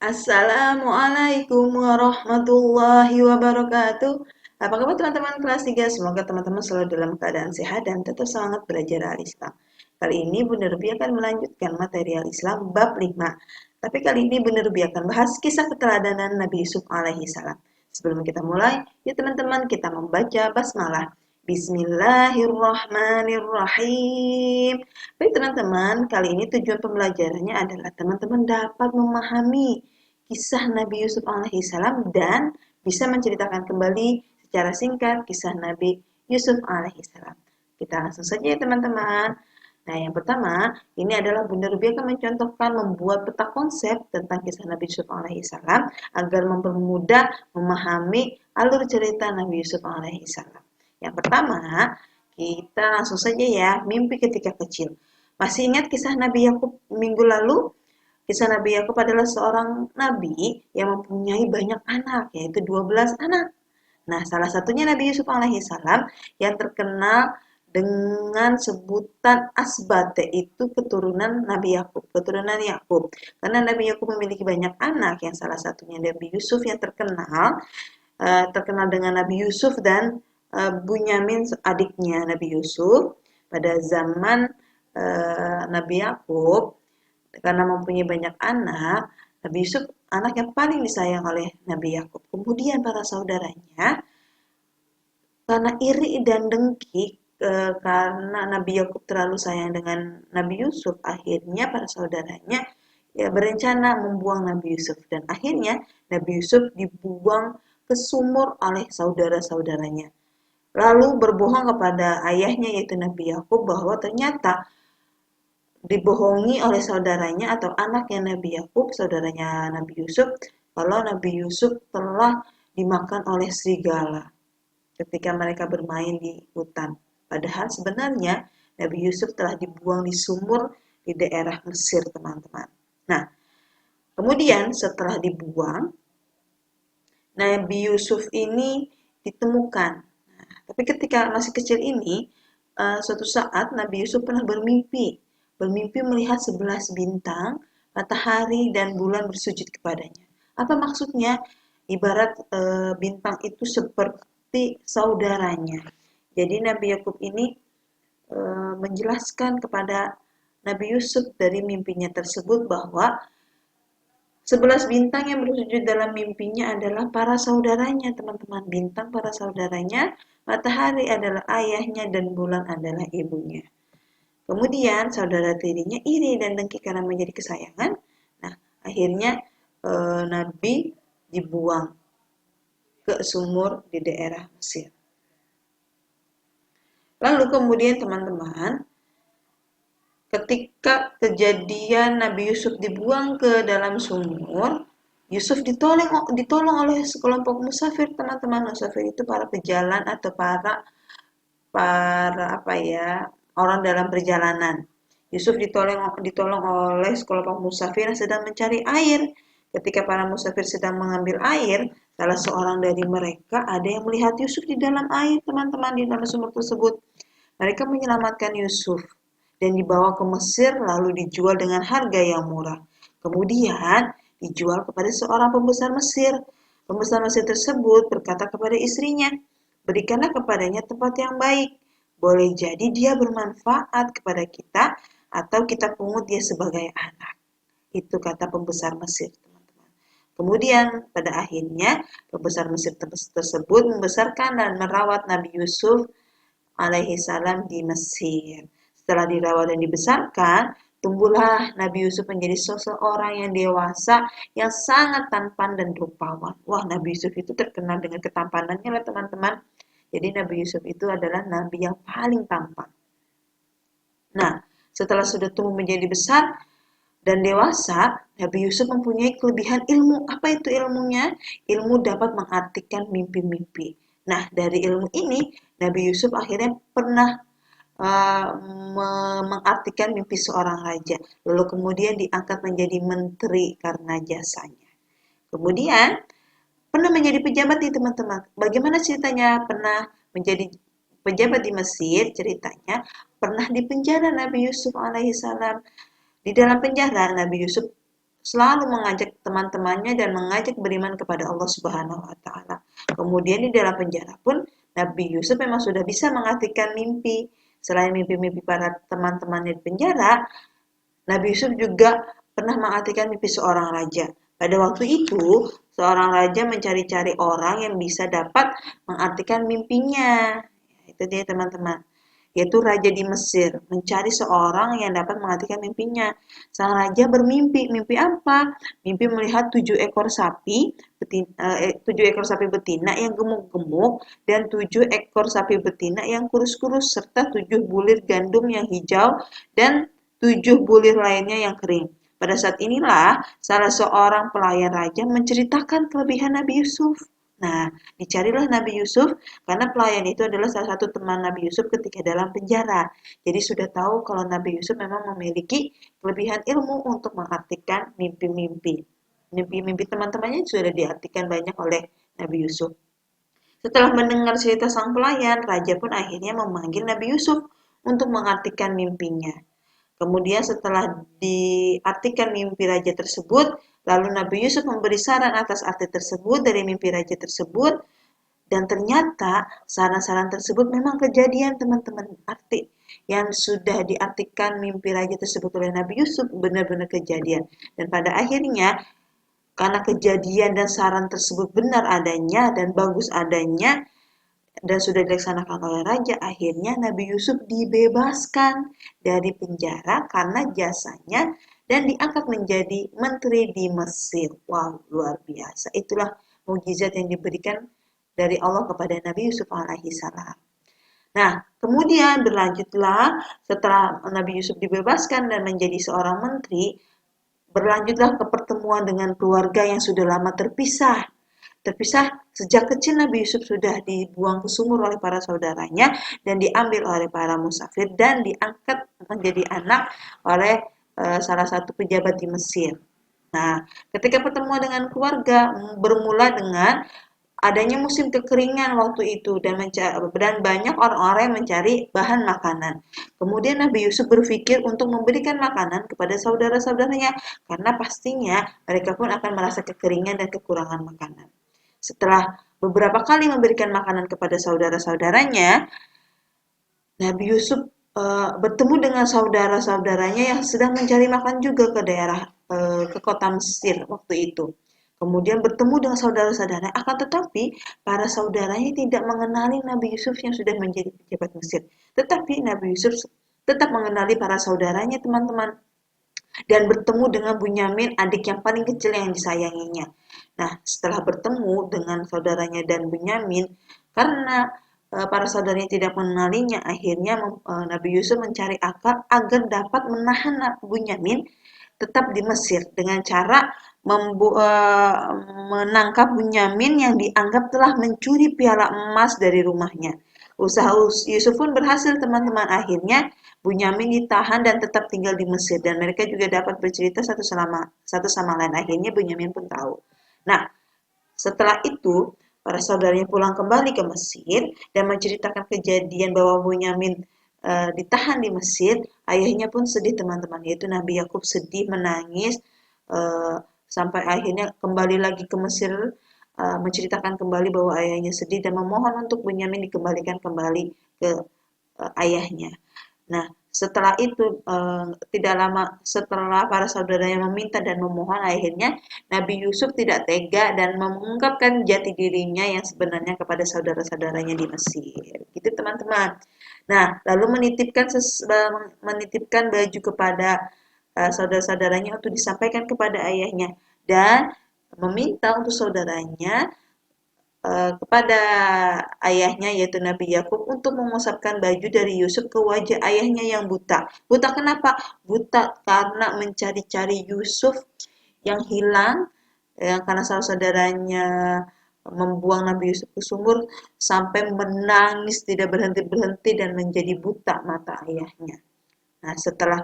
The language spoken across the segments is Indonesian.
Assalamualaikum warahmatullahi wabarakatuh. Apa kabar teman-teman kelas 3? Semoga teman-teman selalu dalam keadaan sehat dan tetap semangat belajar al-Islam. Kali ini Bunda Ruby akan melanjutkan materi al-Islam bab 5. Tapi kali ini Bunda Ruby akan bahas kisah keteladanan Nabi Yusuf alaihi salam. Sebelum kita mulai, yuk teman-teman kita membaca basmalah. Bismillahirrahmanirrahim. Baik teman-teman, kali ini tujuan pembelajarannya adalah teman-teman dapat memahami kisah Nabi Yusuf alaihissalam dan bisa menceritakan kembali secara singkat kisah Nabi Yusuf alaihissalam. Kita langsung saja ya teman-teman. Nah, yang pertama, ini adalah Bunda Ruby akan mencontohkan membuat peta konsep tentang kisah Nabi Yusuf alaihissalam agar mempermudah memahami alur cerita Nabi Yusuf alaihissalam. Yang pertama, kita langsung saja ya, mimpi ketika kecil. Masih ingat kisah Nabi Yakub minggu lalu? Kisah Nabi Yakub adalah seorang nabi yang mempunyai banyak anak, yaitu 12 anak. Nah, salah satunya Nabi Yusuf alaihissalam yang terkenal dengan sebutan Asbat, yaitu keturunan Nabi Yakub, keturunan Yakub. Karena Nabi Yakub memiliki banyak anak, yang salah satunya Nabi Yusuf yang terkenal dengan Nabi Yusuf dan Bunyamin adiknya Nabi Yusuf pada zaman Nabi Yakub. Karena mempunyai banyak anak, Nabi Yusuf anak yang paling disayang oleh Nabi Yakub. Kemudian para saudaranya karena iri dan dengki karena Nabi Yakub terlalu sayang dengan Nabi Yusuf, akhirnya para saudaranya ya berencana membuang Nabi Yusuf dan akhirnya Nabi Yusuf dibuang ke sumur oleh saudara-saudaranya. Lalu berbohong kepada ayahnya yaitu Nabi Yakub bahwa ternyata dibohongi oleh saudaranya atau anaknya Nabi Yakub, saudaranya Nabi Yusuf, kalau Nabi Yusuf telah dimakan oleh serigala ketika mereka bermain di hutan. Padahal sebenarnya Nabi Yusuf telah dibuang di sumur di daerah Mesir, teman-teman. Nah, kemudian setelah dibuang, Nabi Yusuf ini ditemukan. Nah, tapi ketika masih kecil ini, suatu saat Nabi Yusuf pernah bermimpi melihat 11 bintang, matahari dan bulan bersujud kepadanya. Apa maksudnya? Ibarat bintang itu seperti saudaranya. Jadi Nabi Yakub ini menjelaskan kepada Nabi Yusuf dari mimpinya tersebut bahwa 11 bintang yang bersujud dalam mimpinya adalah para saudaranya, teman-teman. Bintang para saudaranya, matahari adalah ayahnya, dan bulan adalah ibunya. Kemudian saudara tirinya iri dan dengki karena menjadi kesayangan. Nah, akhirnya Nabi dibuang ke sumur di daerah Mesir. Lalu kemudian teman-teman, ketika kejadian Nabi Yusuf dibuang ke dalam sumur, Yusuf ditolong oleh sekelompok musafir, teman-teman. Musafir itu para pejalan atau para apa ya, orang dalam perjalanan. Yusuf ditolong oleh sekelompok musafir yang sedang mencari air. Ketika para musafir sedang mengambil air, salah seorang dari mereka ada yang melihat Yusuf di dalam air, teman-teman, di dalam sumur tersebut. Mereka menyelamatkan Yusuf dan dibawa ke Mesir lalu dijual dengan harga yang murah. Kemudian dijual kepada seorang pembesar Mesir. Pembesar Mesir tersebut berkata kepada istrinya, "Berikanlah kepadanya tempat yang baik. Boleh jadi dia bermanfaat kepada kita atau kita pungut dia sebagai anak." Itu kata pembesar Mesir, teman-teman. Kemudian pada akhirnya pembesar Mesir tersebut membesarkan dan merawat Nabi Yusuf alaihi salam di Mesir. Setelah dirawat dan dibesarkan, tumbuhlah Nabi Yusuf menjadi seseorang yang dewasa, yang sangat tampan dan rupawan. Wah, Nabi Yusuf itu terkenal dengan ketampanannya lah teman-teman. Jadi Nabi Yusuf itu adalah Nabi yang paling tampan. Nah, setelah sudah tumbuh menjadi besar dan dewasa, Nabi Yusuf mempunyai kelebihan ilmu. Apa itu ilmunya? Ilmu dapat mengartikan mimpi-mimpi. Nah, dari ilmu ini, Nabi Yusuf akhirnya pernah mengartikan mimpi seorang raja. Lalu kemudian diangkat menjadi menteri karena jasanya. Kemudian pernah menjadi pejabat nih teman-teman. Bagaimana ceritanya pernah menjadi pejabat di Mesir? Ceritanya pernah dipenjara Nabi Yusuf alaihissalam. Di dalam penjara Nabi Yusuf selalu mengajak teman-temannya dan mengajak beriman kepada Allah Subhanahu wa taala. Kemudian di dalam penjara pun Nabi Yusuf memang sudah bisa mengartikan mimpi. Selain mimpi-mimpi para teman-temannya di penjara, Nabi Yusuf juga pernah mengartikan mimpi seorang raja. Pada waktu itu, seorang raja mencari-cari orang yang bisa dapat mengartikan mimpinya. Itu dia teman-teman. Yaitu raja di Mesir, mencari seorang yang dapat mengartikan mimpinya. Sang raja bermimpi, mimpi apa? Mimpi melihat 7 ekor sapi betina yang gemuk-gemuk dan 7 ekor sapi betina yang kurus-kurus serta 7 bulir gandum yang hijau dan 7 bulir lainnya yang kering. Pada saat inilah salah seorang pelayan raja menceritakan kelebihan Nabi Yusuf. Nah, dicarilah Nabi Yusuf karena pelayan itu adalah salah satu teman Nabi Yusuf ketika dalam penjara. Jadi sudah tahu kalau Nabi Yusuf memang memiliki kelebihan ilmu untuk mengartikan mimpi-mimpi. Mimpi-mimpi teman-temannya sudah diartikan banyak oleh Nabi Yusuf. Setelah mendengar cerita sang pelayan, raja pun akhirnya memanggil Nabi Yusuf untuk mengartikan mimpinya. Kemudian setelah diartikan mimpi raja tersebut, lalu Nabi Yusuf memberi saran atas arti tersebut dari mimpi raja tersebut, dan ternyata saran-saran tersebut memang kejadian teman-teman. Arti yang sudah diartikan mimpi raja tersebut oleh Nabi Yusuf benar-benar kejadian. Dan pada akhirnya, karena kejadian dan saran tersebut benar adanya dan bagus adanya, dan sudah dilaksanakan oleh raja, akhirnya Nabi Yusuf dibebaskan dari penjara karena jasanya dan diangkat menjadi menteri di Mesir. Wow, luar biasa. Itulah mukjizat yang diberikan dari Allah kepada Nabi Yusuf alaihi salam. Nah, kemudian berlanjutlah setelah Nabi Yusuf dibebaskan dan menjadi seorang menteri, berlanjutlah ke pertemuan dengan keluarga yang sudah lama terpisah. Terpisah sejak kecil Nabi Yusuf sudah dibuang ke sumur oleh para saudaranya dan diambil oleh para musafir dan diangkat menjadi anak oleh salah satu pejabat di Mesir. Nah, ketika pertemuan dengan keluarga bermula dengan adanya musim kekeringan waktu itu dan banyak orang-orang yang mencari bahan makanan. Kemudian Nabi Yusuf berpikir untuk memberikan makanan kepada saudara-saudaranya karena pastinya mereka pun akan merasa kekeringan dan kekurangan makanan. Setelah beberapa kali memberikan makanan kepada saudara-saudaranya, Nabi Yusuf bertemu dengan saudara-saudaranya yang sedang mencari makan juga ke daerah ke kota Mesir waktu itu. Kemudian bertemu dengan saudara-saudaranya, akan tetapi para saudaranya tidak mengenali Nabi Yusuf yang sudah menjadi pejabat Mesir. Tetapi Nabi Yusuf tetap mengenali para saudaranya, teman-teman, dan bertemu dengan Bunyamin, adik yang paling kecil yang disayanginya. Nah, setelah bertemu dengan saudaranya dan Bunyamin, karena para saudaranya tidak mengenalinya, akhirnya Nabi Yusuf mencari akal agar dapat menahan Bunyamin tetap di Mesir dengan cara menangkap Bunyamin yang dianggap telah mencuri piala emas dari rumahnya. Usaha Yusuf pun berhasil, teman-teman. Akhirnya Bunyamin ditahan dan tetap tinggal di Mesir dan mereka juga dapat bercerita satu sama lain. Akhirnya Bunyamin pun tahu. Nah, setelah itu para saudaranya pulang kembali ke Mesir dan menceritakan kejadian bahwa Bunyamin ditahan di Mesir. Ayahnya pun sedih, teman-teman, yaitu Nabi Yakub sedih menangis sampai akhirnya kembali lagi ke Mesir, menceritakan kembali bahwa ayahnya sedih dan memohon untuk Bunyamin dikembalikan kembali ke ayahnya. Nah, setelah itu tidak lama setelah para saudaranya meminta dan memohon, akhirnya Nabi Yusuf tidak tega dan mengungkapkan jati dirinya yang sebenarnya kepada saudara-saudaranya di Mesir. Gitu, teman-teman. Nah, lalu menitipkan baju kepada saudara-saudaranya untuk disampaikan kepada ayahnya dan meminta untuk saudaranya kepada ayahnya yaitu Nabi Yakub untuk mengusapkan baju dari Yusuf ke wajah ayahnya yang buta. Buta kenapa? Buta karena mencari-cari Yusuf yang hilang, karena salah saudaranya membuang Nabi Yusuf ke sumur sampai menangis tidak berhenti-berhenti dan menjadi buta mata ayahnya. Nah, setelah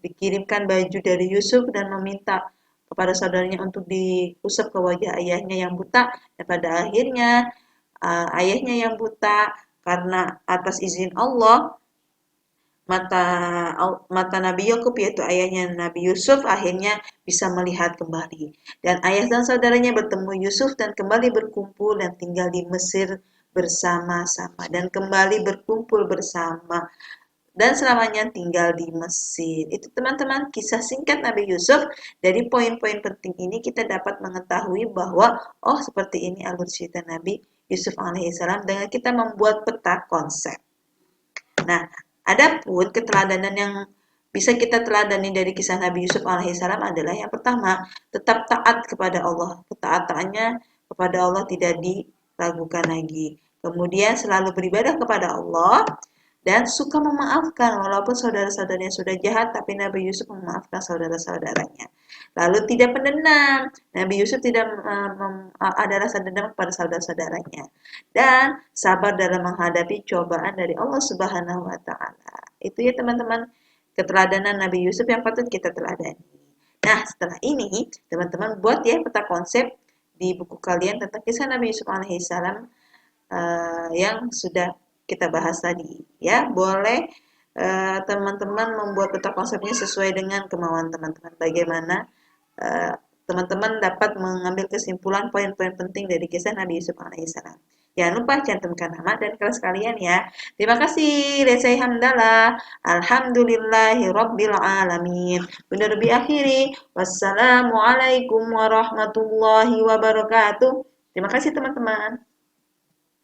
dikirimkan baju dari Yusuf dan meminta kepada saudaranya untuk diusap ke wajah ayahnya yang buta, dan pada akhirnya ayahnya yang buta karena atas izin Allah mata mata Nabi Yakub yaitu ayahnya Nabi Yusuf akhirnya bisa melihat kembali. Dan ayah dan saudaranya bertemu Yusuf dan kembali berkumpul dan tinggal di Mesir bersama-sama dan kembali berkumpul bersama dan selamanya tinggal di Mesir. Itu teman-teman kisah singkat Nabi Yusuf. Dari poin-poin penting ini kita dapat mengetahui bahwa oh seperti ini alur cerita Nabi Yusuf alaihissalam dengan kita membuat peta konsep. Nah, adapun keteladanan yang bisa kita teladani dari kisah Nabi Yusuf alaihissalam adalah yang pertama, tetap taat kepada Allah. Ketaatannya kepada Allah tidak diragukan lagi. Kemudian selalu beribadah kepada Allah dan suka memaafkan walaupun saudara-saudaranya sudah jahat tapi Nabi Yusuf memaafkan saudara-saudaranya. Lalu tidak pendendam. Nabi Yusuf tidak ada rasa dendam kepada saudara-saudaranya dan sabar dalam menghadapi cobaan dari Allah Subhanahu wa taala. Itu ya teman-teman keteladanan Nabi Yusuf yang patut kita teladani. Nah, setelah ini teman-teman buat ya peta konsep di buku kalian tentang kisah Nabi Yusuf alaihissalam yang sudah kita bahas tadi ya. Boleh teman-teman membuat peta konsepnya sesuai dengan kemauan teman-teman. Bagaimana eh, teman-teman dapat mengambil kesimpulan poin-poin penting dari kisah Nabi Yusuf alaihissalam. Jangan lupa cantumkan nama dan kelas kalian ya. Terima kasih. Resai hamdalah. Alhamdulillahi rabbil alamin. Bunda lebih akhiri. Wassalamualaikum warahmatullahi wabarakatuh. Terima kasih teman-teman.